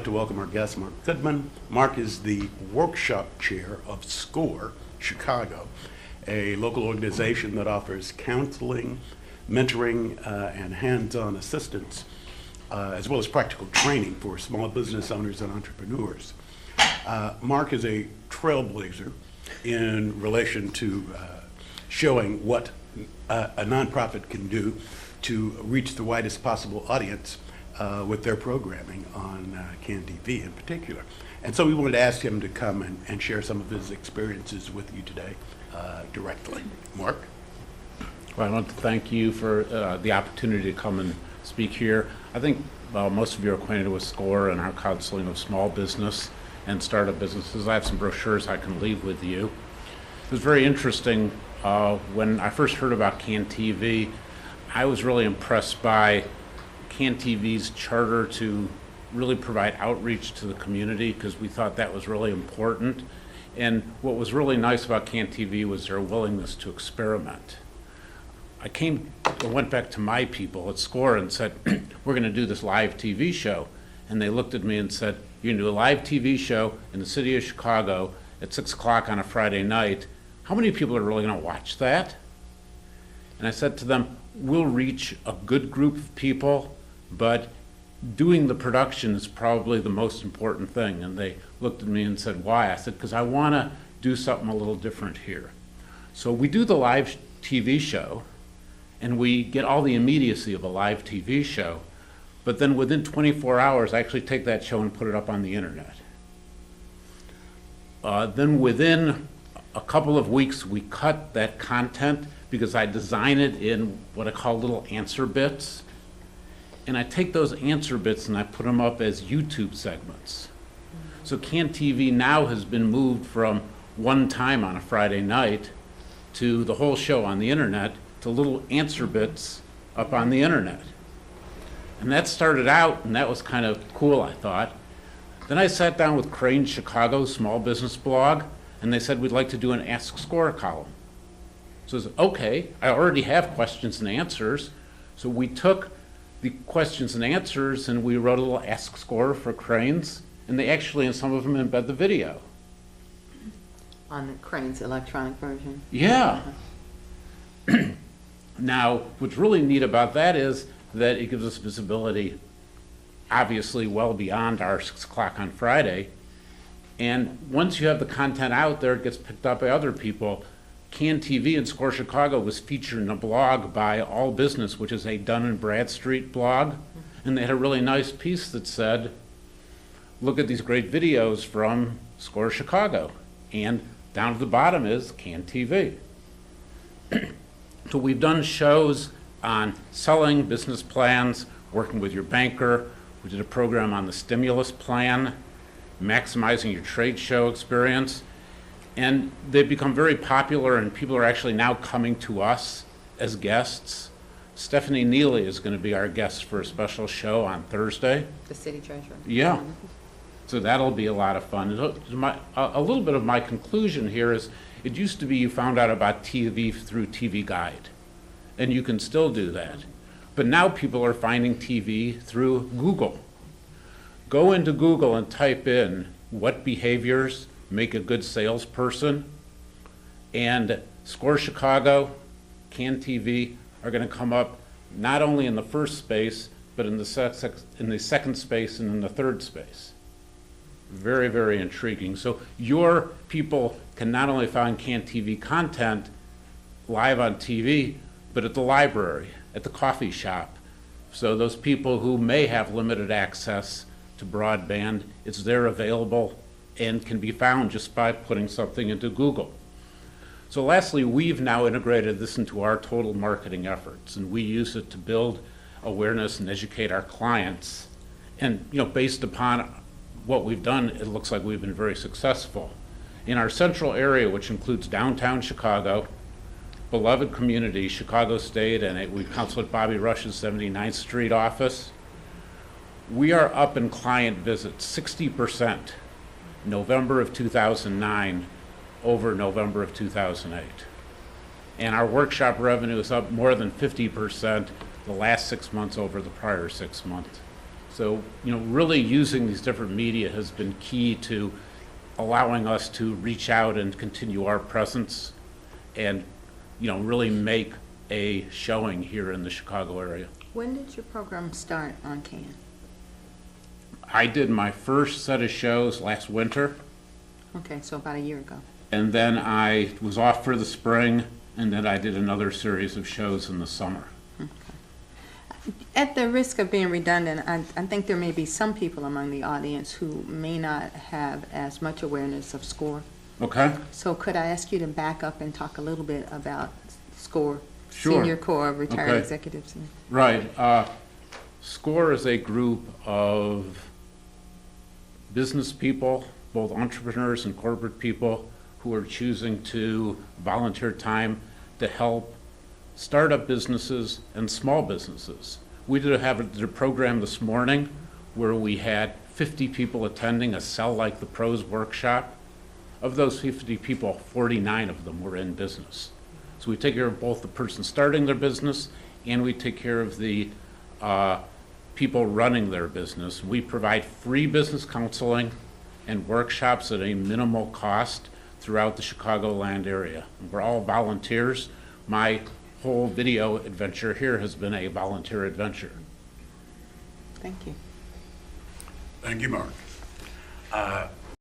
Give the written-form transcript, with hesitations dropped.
To welcome our guest, Mark Goodman. Mark is the workshop chair of SCORE Chicago, a local organization that offers counseling, mentoring, and hands-on assistance, as well as practical training for small business owners and entrepreneurs. Mark is a trailblazer in relation to showing what a nonprofit can do to reach the widest possible audience with their programming on CAN TV in particular. And so we wanted to ask him to come and share some of his experiences with you today directly. Mark? Well, I want to thank you for the opportunity to come and speak here. I think most of you are acquainted with SCORE and our counseling of small business and startup businesses. I have some brochures I can leave with you. It was very interesting when I first heard about CAN TV. I was really impressed by CAN TV's charter to really provide outreach to the community, because we thought that was really important. And what was really nice about CAN TV was their willingness to experiment. I went back to my people at SCORE and said, we're going to do this live TV show. And they looked at me and said, you're going to do a live TV show in the city of Chicago at 6 o'clock on a Friday night. How many people are really going to watch that? And I said to them, we'll reach a good group of people, but doing the production is probably the most important thing. And they looked at me and said, why? I said, because I want to do something a little different here. So we do the live TV show, and we get all the immediacy of a live TV show, but then within 24 hours, I actually take that show and put it up on the internet. Then within a couple of weeks, we cut that content because I design it in what I call little answer bits. And I take those answer bits and I put them up as YouTube segments. So CAN TV now has been moved from one time on a Friday night to the whole show on the internet to little answer bits up on the internet. And that started out, and that was kind of cool, I thought. Then I sat down with Crane Chicago small business blog, and they said, we'd like to do an Ask SCORE column. So I said, okay, I already have questions and answers. So we took the questions and answers and we wrote a little Ask SCORE for Cranes, and they actually, in some of them, embed the video. On the Crane's electronic version? Yeah. Now, what's really neat about that is that it gives us visibility, obviously, well beyond our 6 o'clock on Friday. And once you have the content out there, it gets picked up by other people. CAN TV in SCORE Chicago was featured in a blog by All Business, which is a Dun & Bradstreet blog. And they had a really nice piece that said, look at these great videos from SCORE Chicago. And down at the bottom is CAN TV. So we've done shows on selling business plans, working with your banker. We did a program on the stimulus plan, maximizing your trade show experience. And they've become very popular, and people are actually now coming to us as guests. Stephanie Neely is going to be our guest for a special show on Thursday. The city treasurer. Yeah. So that'll be a lot of fun. A little bit of my conclusion here is, it used to be you found out about TV through TV Guide, and you can still do that. But now people are finding TV through Google. Go into Google and type in what behaviors make a good salesperson, and SCORE Chicago, CAN TV are going to come up not only in the first space, but in the second space and in the third space. Very, very intriguing. So your people can not only find CAN TV content live on TV, but at the library, at the coffee shop. So those people who may have limited access to broadband, it's there available and can be found just by putting something into Google. So lastly, we've now integrated this into our total marketing efforts, and we use it to build awareness and educate our clients. And based upon what we've done, it looks like we've been very successful. In our central area, which includes downtown Chicago, beloved community, Chicago State, and we counsel at Bobby Rush's 79th Street office, we are up in client visits 60% November of 2009 over November of 2008. And our workshop revenue is up more than 50% the last 6 months over the prior 6 months. So, really using these different media has been key to allowing us to reach out and continue our presence and, really make a showing here in the Chicago area. When did your program start on CAN? I did my first set of shows last winter, Okay, so about a year ago. and then I was off for the spring, and then I did another series of shows in the summer. At the risk of being redundant, I think there may be some people among the audience who may not have as much awareness of SCORE. Okay? So could I ask you to back up and talk a little bit about SCORE? Sure. Senior Corps of Retired Okay. Executives. Right. SCORE is a group of business people, both entrepreneurs and corporate people, who are choosing to volunteer time to help startup businesses and small businesses. We did have a program this morning where we had 50 people attending a Sell Like the Pros workshop. Of those 50 people, 49 of them were in business. So we take care of both the person starting their business and we take care of the people running their business. We provide free business counseling and workshops at a minimal cost throughout the Chicagoland area. We're all volunteers. My whole video adventure here has been a volunteer adventure. Thank you. Thank you, Mark.